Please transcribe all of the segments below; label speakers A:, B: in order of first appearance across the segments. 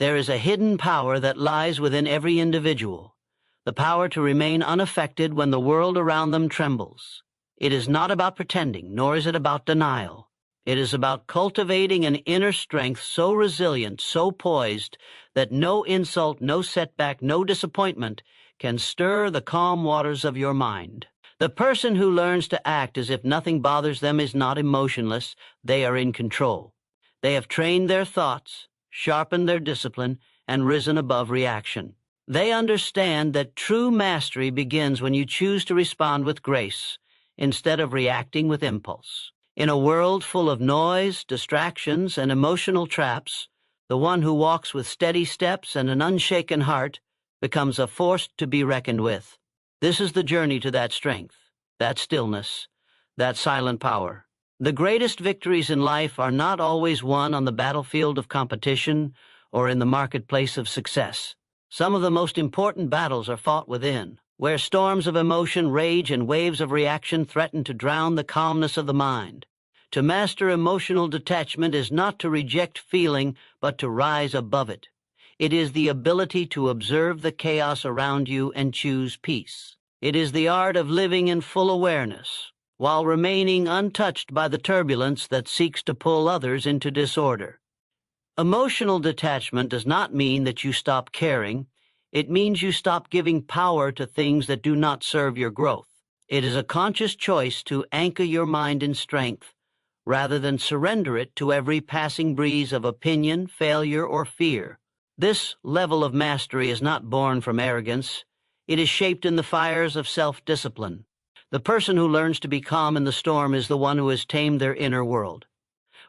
A: There is a hidden power that lies within every individual, the power to remain unaffected when the world around them trembles. It is not about pretending, nor is it about denial. It is about cultivating an inner strength so resilient, so poised, that no insult, no setback, no disappointment can stir the calm waters of your mind. The person who learns to act as if nothing bothers them is not emotionless. They are in control. They have trained their thoughts, sharpened their discipline, and risen above reaction. They understand that true mastery begins when you choose to respond with grace instead of reacting with impulse. In a world full of noise, distractions, and emotional traps, the one who walks with steady steps and an unshaken heart becomes a force to be reckoned with. This is the journey to that strength, that stillness, that silent power. The greatest victories in life are not always won on the battlefield of competition or in the marketplace of success. Some of the most important battles are fought within, where storms of emotion rage and waves of reaction threaten to drown the calmness of the mind. To master emotional detachment is not to reject feeling, but to rise above it. It is the ability to observe the chaos around you and choose peace. It is the art of living in full awareness, while remaining untouched by the turbulence that seeks to pull others into disorder. Emotional detachment does not mean that you stop caring. It means you stop giving power to things that do not serve your growth. It is a conscious choice to anchor your mind in strength, rather than surrender it to every passing breeze of opinion, failure, or fear. This level of mastery is not born from arrogance. It is shaped in the fires of self-discipline. The person who learns to be calm in the storm is the one who has tamed their inner world.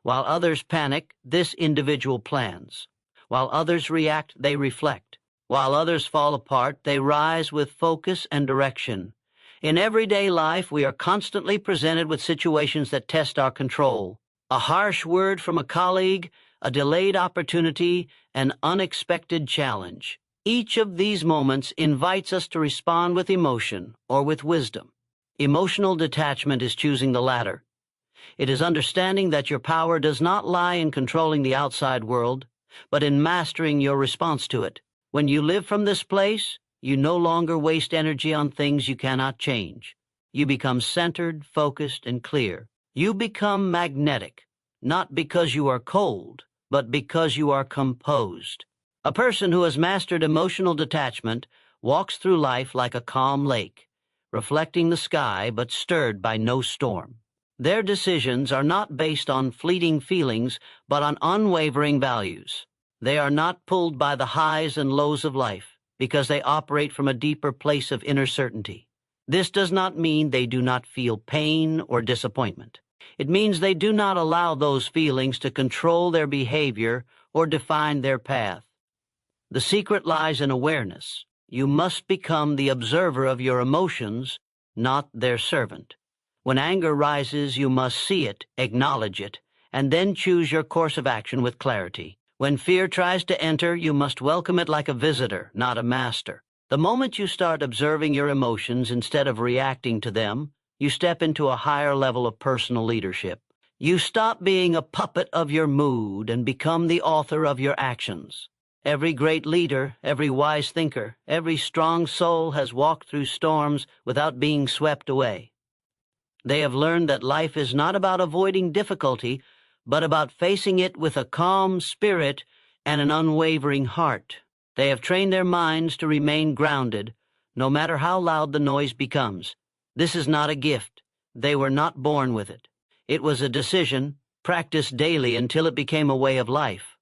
A: While others panic, this individual plans. While others react, they reflect. While others fall apart, they rise with focus and direction. In everyday life, we are constantly presented with situations that test our control. A harsh word from a colleague, a delayed opportunity, an unexpected challenge. Each of these moments invites us to respond with emotion or with wisdom. Emotional detachment is choosing the latter. It is understanding that your power does not lie in controlling the outside world, but in mastering your response to it. When you live from this place, you no longer waste energy on things you cannot change. You become centered, focused, and clear. You become magnetic, not because you are cold, but because you are composed. A person who has mastered emotional detachment walks through life like a calm lake, reflecting the sky but stirred by no storm. Their decisions are not based on fleeting feelings, but on unwavering values. They are not pulled by the highs and lows of life, because they operate from a deeper place of inner certainty. This does not mean they do not feel pain or disappointment. It means they do not allow those feelings to control their behavior or define their path. The secret lies in awareness. You must become the observer of your emotions, not their servant. When anger rises, you must see it, acknowledge it, and then choose your course of action with clarity. When fear tries to enter, you must welcome it like a visitor, not a master. The moment you start observing your emotions instead of reacting to them, you step into a higher level of personal leadership. You stop being a puppet of your mood and become the author of your actions. Every great leader, every wise thinker, every strong soul has walked through storms without being swept away. They have learned that life is not about avoiding difficulty, but about facing it with a calm spirit and an unwavering heart. They have trained their minds to remain grounded, no matter how loud the noise becomes. This is not a gift. They were not born with it. It was a decision, practiced daily until it became a way of life.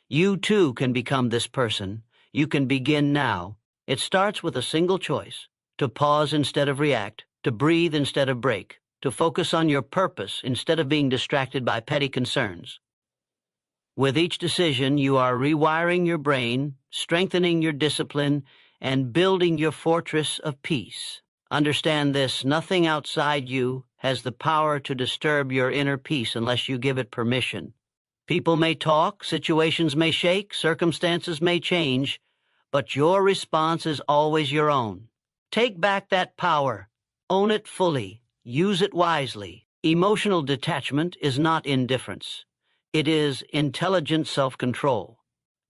A: You too can become this person. You can begin now. It starts with a single choice: to pause instead of react, to breathe instead of break, to focus on your purpose instead of being distracted by petty concerns. With each decision, you are rewiring your brain, strengthening your discipline, and building your fortress of peace. Understand this: nothing outside you has the power to disturb your inner peace unless you give it permission. People may talk, situations may shake, circumstances may change, but your response is always your own. Take back that power. Own it fully. Use it wisely. Emotional detachment is not indifference. It is intelligent self-control.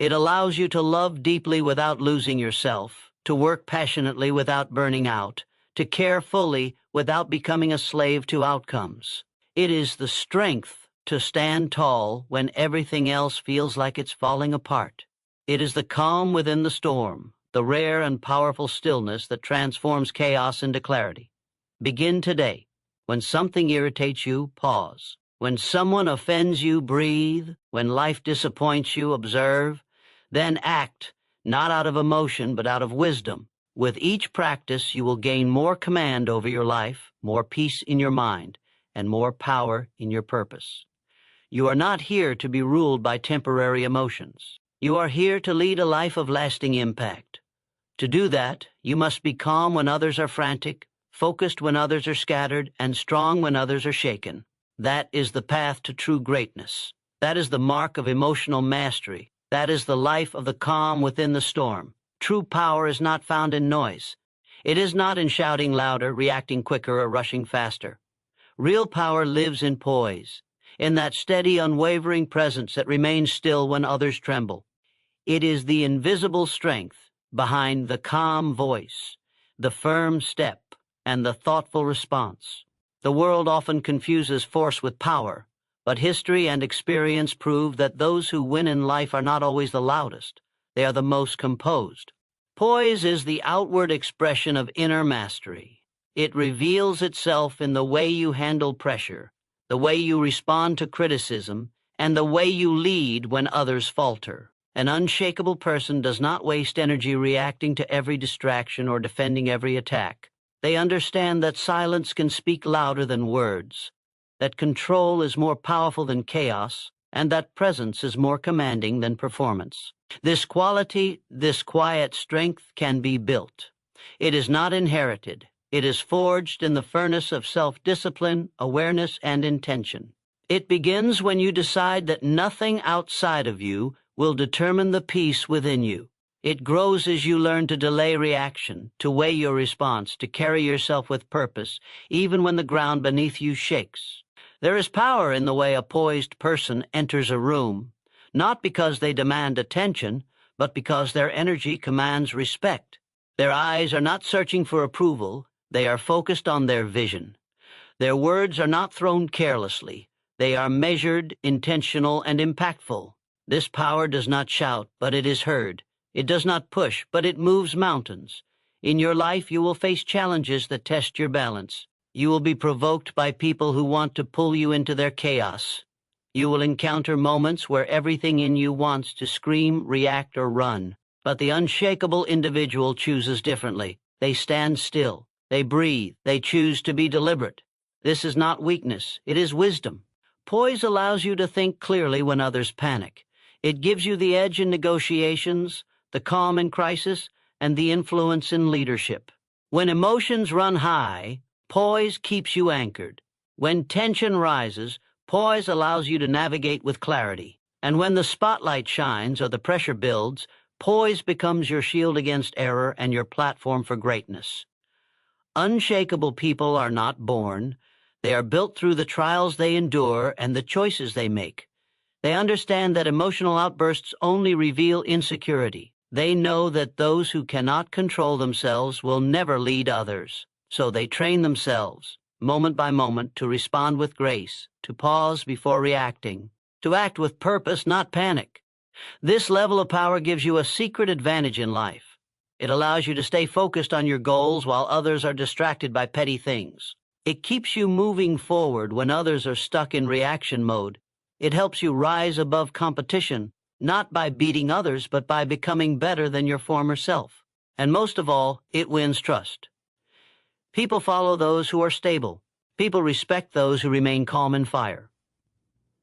A: It allows you to love deeply without losing yourself, to work passionately without burning out, to care fully without becoming a slave to outcomes. It is the strength to stand tall when everything else feels like it's falling apart. It is the calm within the storm, the rare and powerful stillness that transforms chaos into clarity. Begin today. When something irritates you, pause. When someone offends you, breathe. When life disappoints you, observe. Then act, not out of emotion, but out of wisdom. With each practice, you will gain more command over your life, more peace in your mind, and more power in your purpose. You are not here to be ruled by temporary emotions. You are here to lead a life of lasting impact. To do that, you must be calm when others are frantic, focused when others are scattered, and strong when others are shaken. That is the path to true greatness. That is the mark of emotional mastery. That is the life of the calm within the storm. True power is not found in noise. It is not in shouting louder, reacting quicker, or rushing faster. Real power lives in poise, in that steady, unwavering presence that remains still when others tremble. It is the invisible strength behind the calm voice, the firm step, and the thoughtful response. The world often confuses force with power, but history and experience prove that those who win in life are not always the loudest. They are the most composed. Poise is the outward expression of inner mastery. It reveals itself in the way you handle pressure, the way you respond to criticism, and the way you lead when others falter. An unshakable person does not waste energy reacting to every distraction or defending every attack. They understand that silence can speak louder than words, that control is more powerful than chaos, and that presence is more commanding than performance. This quality, this quiet strength can be built. It is not inherited. It is forged in the furnace of self-discipline, awareness, and intention. It begins when you decide that nothing outside of you will determine the peace within you. It grows as you learn to delay reaction, to weigh your response, to carry yourself with purpose, even when the ground beneath you shakes. There is power in the way a poised person enters a room, not because they demand attention, but because their energy commands respect. Their eyes are not searching for approval, they are focused on their vision. Their words are not thrown carelessly, they are measured, intentional, and impactful. This power does not shout, but it is heard. It does not push, but it moves mountains. In your life, you will face challenges that test your balance. You will be provoked by people who want to pull you into their chaos. You will encounter moments where everything in you wants to scream, react, or run. But the unshakable individual chooses differently. They stand still. They breathe. They choose to be deliberate. This is not weakness. It is wisdom. Poise allows you to think clearly when others panic. It gives you the edge in negotiations, the calm in crisis, and the influence in leadership. When emotions run high, poise keeps you anchored. When tension rises, poise allows you to navigate with clarity. And when the spotlight shines or the pressure builds, poise becomes your shield against error and your platform for greatness. Unshakable people are not born. They are built through the trials they endure and the choices they make. They understand that emotional outbursts only reveal insecurity. They know that those who cannot control themselves will never lead others. So they train themselves, moment by moment, to respond with grace, to pause before reacting, to act with purpose, not panic. This level of power gives you a secret advantage in life. It allows you to stay focused on your goals while others are distracted by petty things. It keeps you moving forward when others are stuck in reaction mode. It helps you rise above competition, not by beating others, but by becoming better than your former self. And most of all, it wins trust. People follow those who are stable. People respect those who remain calm in fire.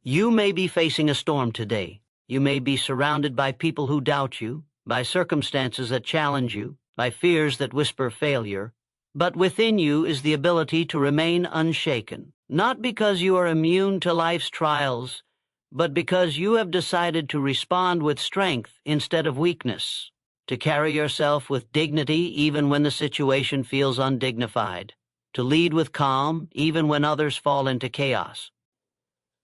A: You may be facing a storm today. You may be surrounded by people who doubt you, by circumstances that challenge you, by fears that whisper failure. But within you is the ability to remain unshaken, not because you are immune to life's trials, but because you have decided to respond with strength instead of weakness, to carry yourself with dignity even when the situation feels undignified, to lead with calm even when others fall into chaos.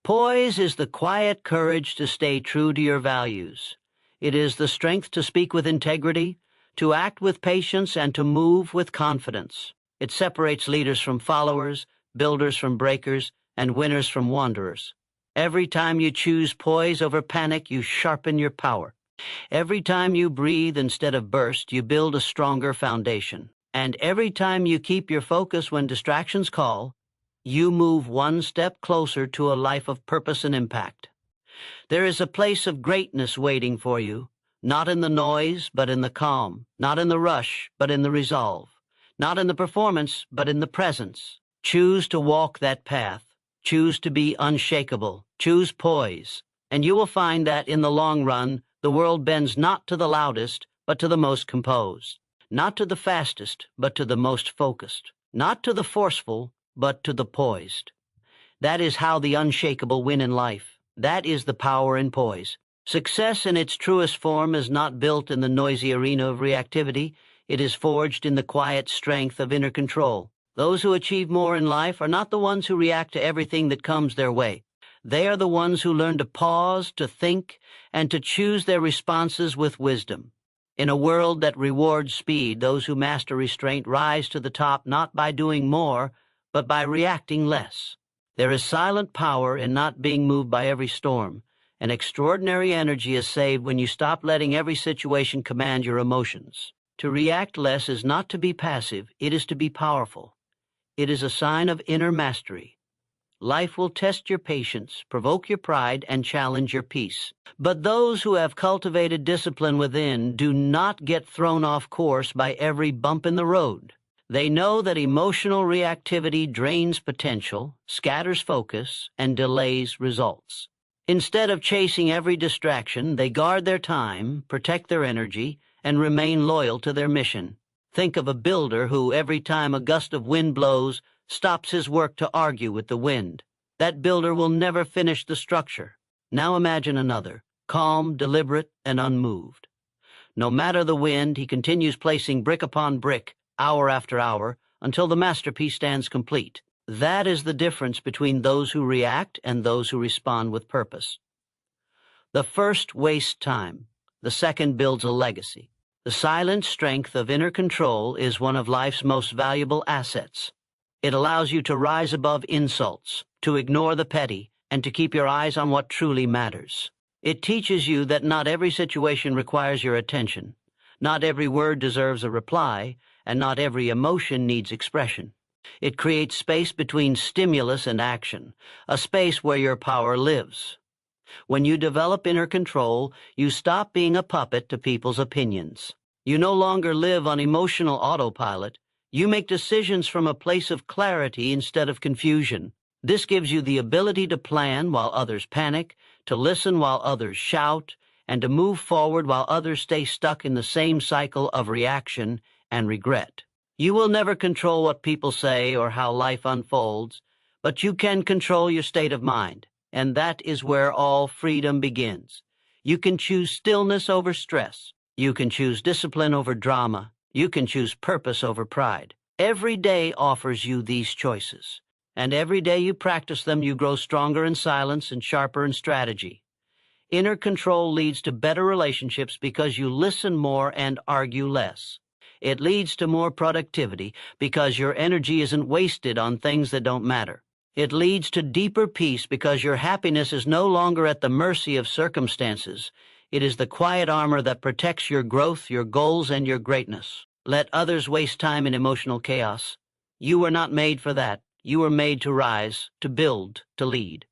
A: Poise is the quiet courage to stay true to your values. It is the strength to speak with integrity, to act with patience, and to move with confidence. It separates leaders from followers, builders from breakers, and winners from wanderers. Every time you choose poise over panic, you sharpen your power. Every time you breathe instead of burst, you build a stronger foundation. And every time you keep your focus when distractions call, you move one step closer to a life of purpose and impact. There is a place of greatness waiting for you, not in the noise, but in the calm, not in the rush, but in the resolve, not in the performance, but in the presence. Choose to walk that path. Choose to be unshakable. Choose poise. And you will find that in the long run, the world bends not to the loudest, but to the most composed. Not to the fastest, but to the most focused. Not to the forceful, but to the poised. That is how the unshakable win in life. That is the power in poise. Success in its truest form is not built in the noisy arena of reactivity. It is forged in the quiet strength of inner control. Those who achieve more in life are not the ones who react to everything that comes their way. They are the ones who learn to pause, to think, and to choose their responses with wisdom. In a world that rewards speed, those who master restraint rise to the top not by doing more, but by reacting less. There is silent power in not being moved by every storm. An extraordinary energy is saved when you stop letting every situation command your emotions. To react less is not to be passive, it is to be powerful. It is a sign of inner mastery. Life will test your patience, provoke your pride, and challenge your peace. But those who have cultivated discipline within do not get thrown off course by every bump in the road. They know that emotional reactivity drains potential, scatters focus, and delays results. Instead of chasing every distraction, they guard their time, protect their energy, and remain loyal to their mission. Think of a builder who, every time a gust of wind blows, stops his work to argue with the wind. That builder will never finish the structure. Now imagine another, calm, deliberate, and unmoved. No matter the wind, he continues placing brick upon brick, hour after hour, until the masterpiece stands complete. That is the difference between those who react and those who respond with purpose. The first wastes time. The second builds a legacy. The silent strength of inner control is one of life's most valuable assets. It allows you to rise above insults, to ignore the petty, and to keep your eyes on what truly matters. It teaches you that not every situation requires your attention, not every word deserves a reply, and not every emotion needs expression. It creates space between stimulus and action, a space where your power lives. When you develop inner control, you stop being a puppet to people's opinions. You no longer live on emotional autopilot. You make decisions from a place of clarity instead of confusion. This gives you the ability to plan while others panic, to listen while others shout, and to move forward while others stay stuck in the same cycle of reaction and regret. You will never control what people say or how life unfolds, but you can control your state of mind, and that is where all freedom begins. You can choose stillness over stress. You can choose discipline over drama. You can choose purpose over pride. Every day offers you these choices, and every day you practice them, you grow stronger in silence and sharper in strategy. Inner control leads to better relationships because you listen more and argue less. It leads to more productivity because your energy isn't wasted on things that don't matter. It leads to deeper peace because your happiness is no longer at the mercy of circumstances. It is the quiet armor that protects your growth, your goals, and your greatness. Let others waste time in emotional chaos. You were not made for that. You were made to rise, to build, to lead.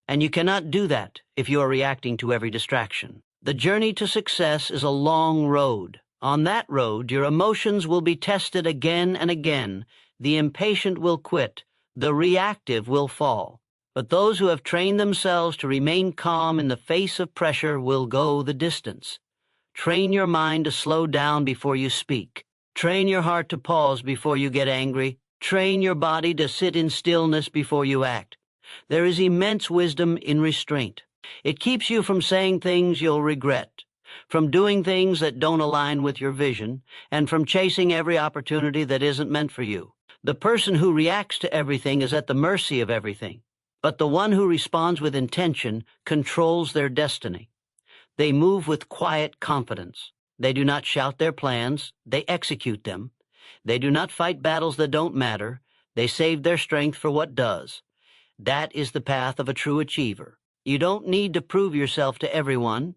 A: And you cannot do that if you are reacting to every distraction. The journey to success is a long road. On that road, your emotions will be tested again and again. The impatient will quit. The reactive will fall. But those who have trained themselves to remain calm in the face of pressure will go the distance. Train your mind to slow down before you speak. Train your heart to pause before you get angry. Train your body to sit in stillness before you act. There is immense wisdom in restraint. It keeps you from saying things you'll regret, from doing things that don't align with your vision, and from chasing every opportunity that isn't meant for you. The person who reacts to everything is at the mercy of everything, but the one who responds with intention controls their destiny. They move with quiet confidence. They do not shout their plans, they execute them. They do not fight battles that don't matter, they save their strength for what does. That is the path of a true achiever. You don't need to prove yourself to everyone.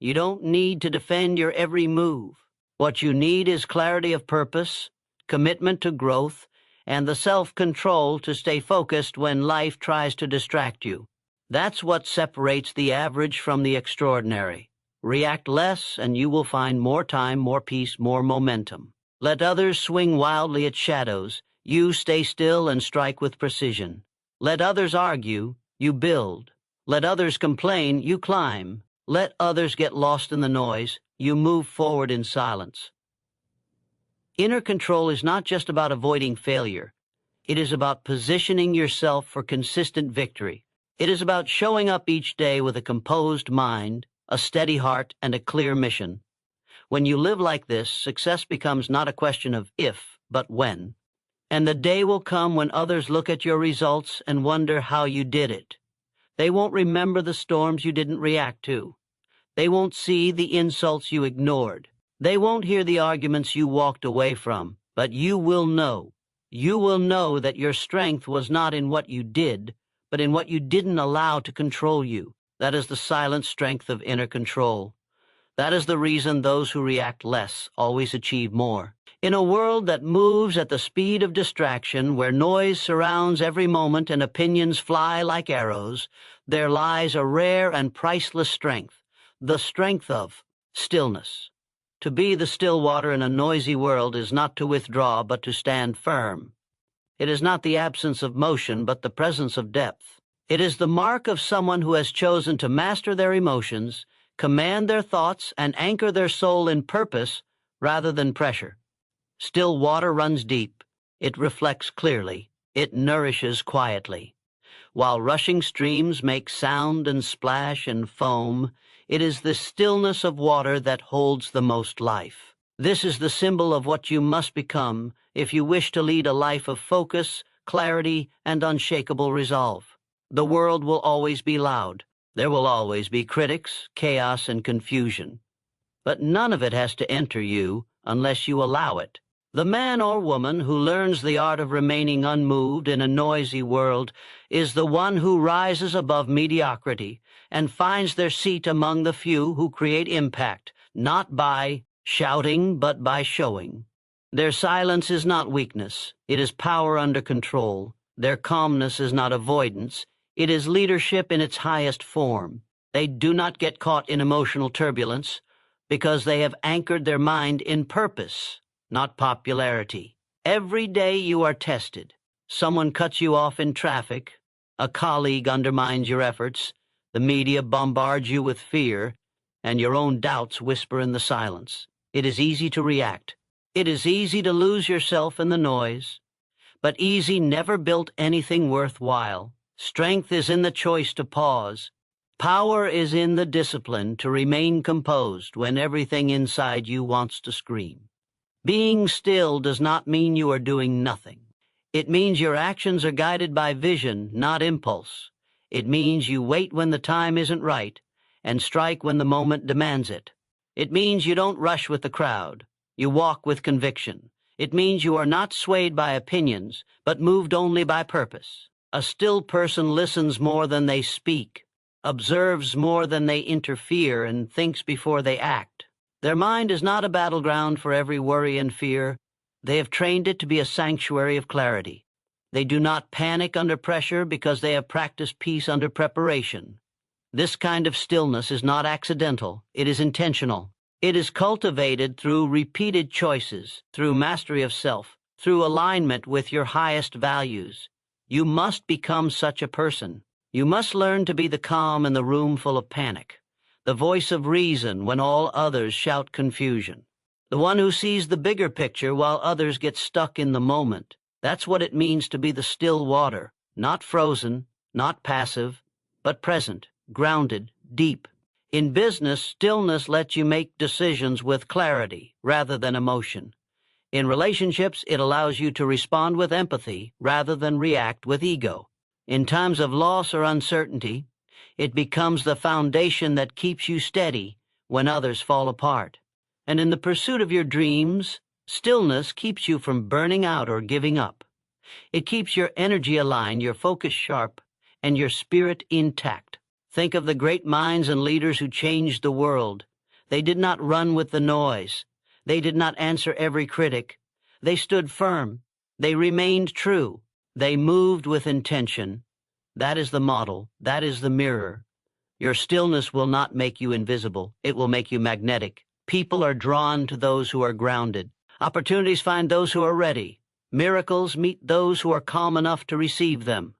A: You don't need to defend your every move. What you need is clarity of purpose, commitment to growth, and the self-control to stay focused when life tries to distract you. That's what separates the average from the extraordinary. React less, and you will find more time, more peace, more momentum. Let others swing wildly at shadows. You stay still and strike with precision. Let others argue. You build. Let others complain. You climb. Let others get lost in the noise. You move forward in silence. Inner control is not just about avoiding failure. It is about positioning yourself for consistent victory. It is about showing up each day with a composed mind, a steady heart, and a clear mission. When you live like this, success becomes not a question of if, but when. And the day will come when others look at your results and wonder how you did it. They won't remember the storms you didn't react to. They won't see the insults you ignored. They won't hear the arguments you walked away from. But you will know. You will know that your strength was not in what you did, but in what you didn't allow to control you. That is the silent strength of inner control. That is the reason those who react less always achieve more. In a world that moves at the speed of distraction, where noise surrounds every moment and opinions fly like arrows, there lies a rare and priceless strength, the strength of stillness. To be the still water in a noisy world is not to withdraw, but to stand firm. It is not the absence of motion, but the presence of depth. It is the mark of someone who has chosen to master their emotions, command their thoughts, and anchor their soul in purpose rather than pressure. Still water runs deep. It reflects clearly. It nourishes quietly. While rushing streams make sound and splash and foam, it is the stillness of water that holds the most life. This is the symbol of what you must become if you wish to lead a life of focus, clarity, and unshakable resolve. The world will always be loud. There will always be critics, chaos, and confusion. But none of it has to enter you unless you allow it. The man or woman who learns the art of remaining unmoved in a noisy world is the one who rises above mediocrity and finds their seat among the few who create impact, not by shouting, but by showing. Their silence is not weakness. It is power under control. Their calmness is not avoidance. It is leadership in its highest form. They do not get caught in emotional turbulence because they have anchored their mind in purpose, not popularity. Every day you are tested. Someone cuts you off in traffic. A colleague undermines your efforts. The media bombards you with fear, and your own doubts whisper in the silence. It is easy to react. It is easy to lose yourself in the noise. But easy never built anything worthwhile. Strength is in the choice to pause. Power is in the discipline to remain composed when everything inside you wants to scream. Being still does not mean you are doing nothing. It means your actions are guided by vision, not impulse. It means you wait when the time isn't right and strike when the moment demands it. It means you don't rush with the crowd. You walk with conviction. It means you are not swayed by opinions, but moved only by purpose. A still person listens more than they speak, observes more than they interfere, and thinks before they act. Their mind is not a battleground for every worry and fear. They have trained it to be a sanctuary of clarity. They do not panic under pressure because they have practiced peace under preparation. This kind of stillness is not accidental. It is intentional. It is cultivated through repeated choices, through mastery of self, through alignment with your highest values. You must become such a person. You must learn to be the calm in the room full of panic, the voice of reason when all others shout confusion, the one who sees the bigger picture while others get stuck in the moment. That's what it means to be the still water, not frozen, not passive, but present, grounded, deep. In business, stillness lets you make decisions with clarity rather than emotion. In relationships, it allows you to respond with empathy rather than react with ego. In times of loss or uncertainty, It becomes the foundation that keeps you steady when others fall apart. And in the pursuit of your dreams, stillness keeps you from burning out or giving up. It keeps your energy aligned, your focus sharp, and your spirit intact. Think of the great minds and leaders who changed the world. They did not run with the noise. They did not answer every critic. They stood firm. They remained true. They moved with intention. That is the model. That is the mirror. Your stillness will not make you invisible. It will make you magnetic. People are drawn to those who are grounded. Opportunities find those who are ready. Miracles meet those who are calm enough to receive them.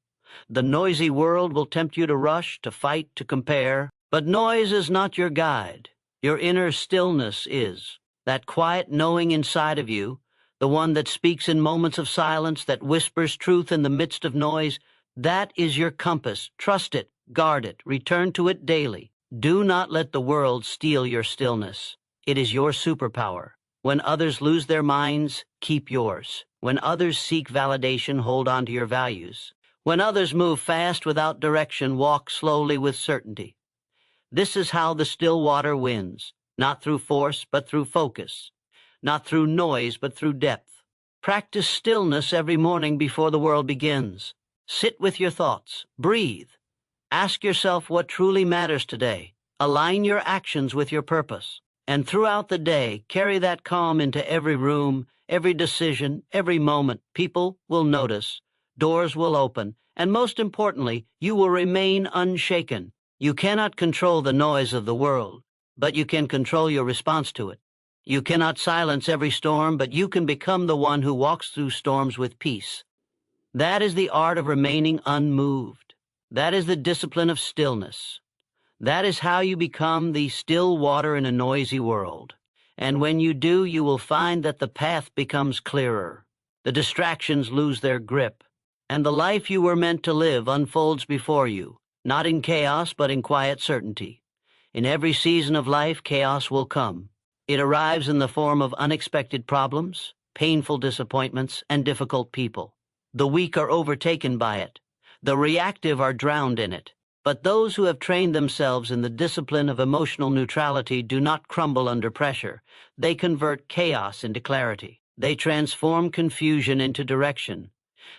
A: The noisy world will tempt you to rush, to fight, to compare. But noise is not your guide. Your inner stillness is. That quiet knowing inside of you, the one that speaks in moments of silence, that whispers truth in the midst of noise, that is your compass. Trust it, guard it, return to it daily. Do not let the world steal your stillness. It is your superpower. When others lose their minds, keep yours. When others seek validation, hold on to your values. When others move fast without direction, walk slowly with certainty. This is how the still water wins, not through force, but through focus, not through noise, but through depth. Practice stillness every morning before the world begins. Sit with your thoughts. Breathe. Ask yourself what truly matters today. Align your actions with your purpose. And throughout the day, carry that calm into every room, every decision, every moment. People will notice. Doors will open. And most importantly, you will remain unshaken. You cannot control the noise of the world, but you can control your response to it. You cannot silence every storm, but you can become the one who walks through storms with peace. That is the art of remaining unmoved. That is the discipline of stillness. That is how you become the still water in a noisy world. And when you do, you will find that the path becomes clearer. The distractions lose their grip. And the life you were meant to live unfolds before you, not in chaos, but in quiet certainty. In every season of life, chaos will come. It arrives in the form of unexpected problems, painful disappointments, and difficult people. The weak are overtaken by it. The reactive are drowned in it. But those who have trained themselves in the discipline of emotional neutrality do not crumble under pressure. They convert chaos into clarity. They transform confusion into direction.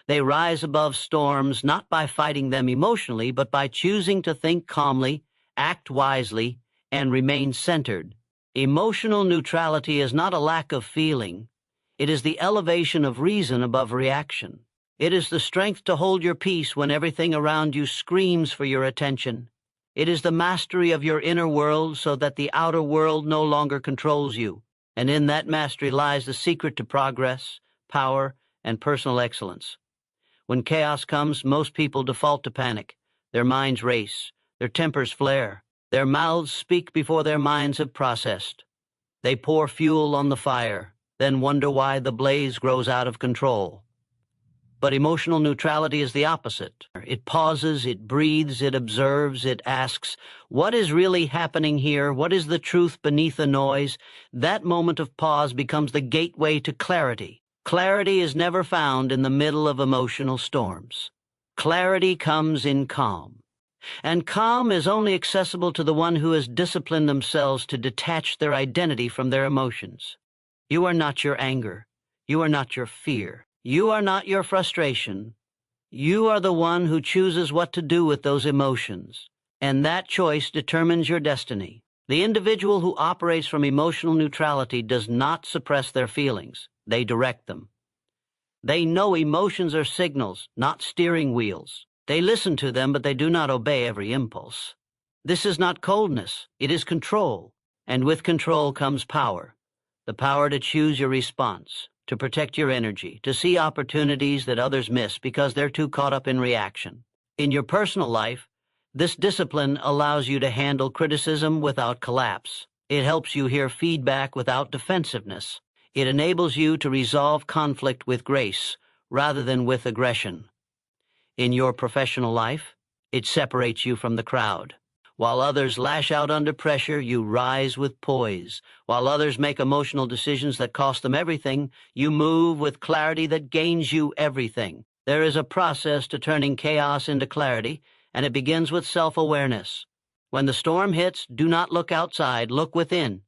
A: They rise above storms not by fighting them emotionally, but by choosing to think calmly, act wisely, and remain centered. Emotional neutrality is not a lack of feeling. It is the elevation of reason above reaction. It is the strength to hold your peace when everything around you screams for your attention. It is the mastery of your inner world so that the outer world no longer controls you. And in that mastery lies the secret to progress, power, and personal excellence. When chaos comes, most people default to panic. Their minds race. Their tempers flare. Their mouths speak before their minds have processed. They pour fuel on the fire, then wonder why the blaze grows out of control. But emotional neutrality is the opposite. It pauses, it breathes, it observes, it asks, what is really happening here? What is the truth beneath the noise? That moment of pause becomes the gateway to clarity. Clarity is never found in the middle of emotional storms. Clarity comes in calm. And calm is only accessible to the one who has disciplined themselves to detach their identity from their emotions. You are not your anger. You are not your fear. You are not your frustration. You are the one who chooses what to do with those emotions, and that choice determines your destiny. The individual who operates from emotional neutrality does not suppress their feelings. They direct them. They know emotions are signals, not steering wheels. They listen to them, but they do not obey every impulse. This is not coldness. It is control. And with control comes power. The power to choose your response, to protect your energy, to see opportunities that others miss because they're too caught up in reaction. In your personal life, this discipline allows you to handle criticism without collapse. It helps you hear feedback without defensiveness. It enables you to resolve conflict with grace rather than with aggression. In your professional life, it separates you from the crowd. While others lash out under pressure, you rise with poise. While others make emotional decisions that cost them everything, you move with clarity that gains you everything. There is a process to turning chaos into clarity, and it begins with self-awareness. When the storm hits, do not look outside, look within.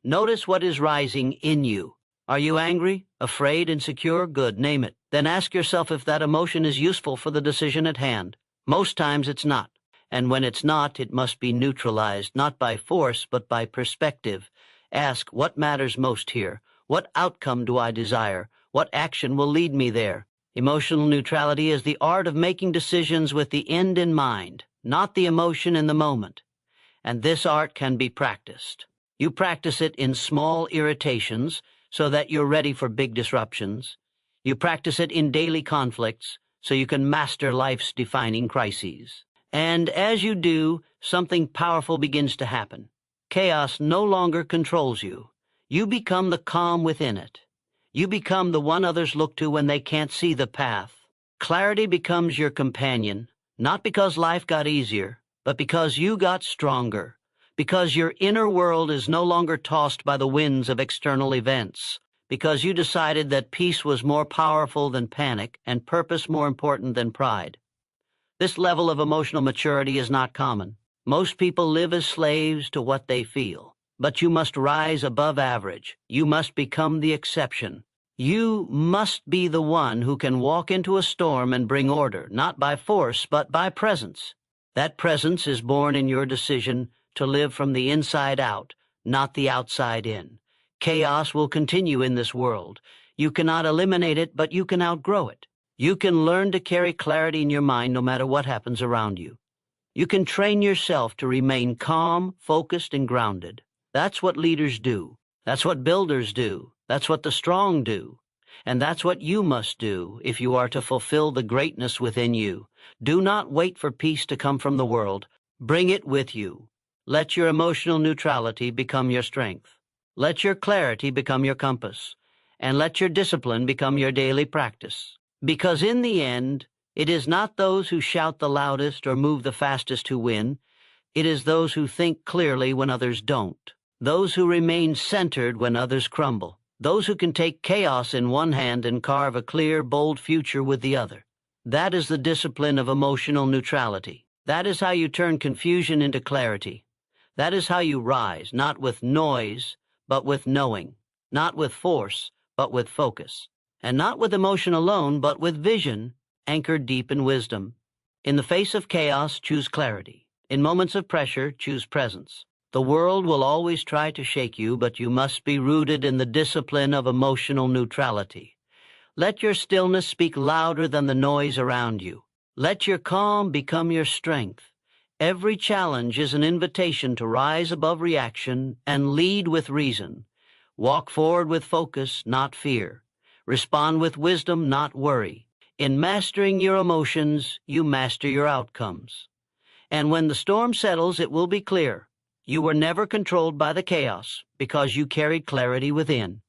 A: Notice what is rising in you. Are you angry, afraid, insecure? Good, name it. Then ask yourself if that emotion is useful for the decision at hand. Most times it's not. And when it's not, it must be neutralized, not by force, but by perspective. Ask, what matters most here? What outcome do I desire? What action will lead me there? Emotional neutrality is the art of making decisions with the end in mind, not the emotion in the moment. And this art can be practiced. You practice it in small irritations so that you're ready for big disruptions. You practice it in daily conflicts so you can master life's defining crises. And as you do, something powerful begins to happen. Chaos no longer controls you. You become the calm within it. You become the one others look to when they can't see the path. Clarity becomes your companion, not because life got easier, but because you got stronger, because your inner world is no longer tossed by the winds of external events, because you decided that peace was more powerful than panic and purpose more important than pride. This level of emotional maturity is not common. Most people live as slaves to what they feel. But you must rise above average. You must become the exception. You must be the one who can walk into a storm and bring order, not by force, but by presence. That presence is born in your decision to live from the inside out, not the outside in. Chaos will continue in this world. You cannot eliminate it, but you can outgrow it. You can learn to carry clarity in your mind no matter what happens around you. You can train yourself to remain calm, focused, and grounded. That's what leaders do. That's what builders do. That's what the strong do. And that's what you must do if you are to fulfill the greatness within you. Do not wait for peace to come from the world. Bring it with you. Let your emotional neutrality become your strength. Let your clarity become your compass. And let your discipline become your daily practice. Because in the end, it is not those who shout the loudest or move the fastest who win. It is those who think clearly when others don't. Those who remain centered when others crumble. Those who can take chaos in one hand and carve a clear, bold future with the other. That is the discipline of emotional neutrality. That is how you turn confusion into clarity. That is how you rise, not with noise, but with knowing. Not with force, but with focus. And not with emotion alone, but with vision, anchored deep in wisdom. In the face of chaos, choose clarity. In moments of pressure, choose presence. The world will always try to shake you, but you must be rooted in the discipline of emotional neutrality. Let your stillness speak louder than the noise around you. Let your calm become your strength. Every challenge is an invitation to rise above reaction and lead with reason. Walk forward with focus, not fear. Respond with wisdom, not worry. In mastering your emotions, you master your outcomes. And when the storm settles, it will be clear. You were never controlled by the chaos because you carried clarity within.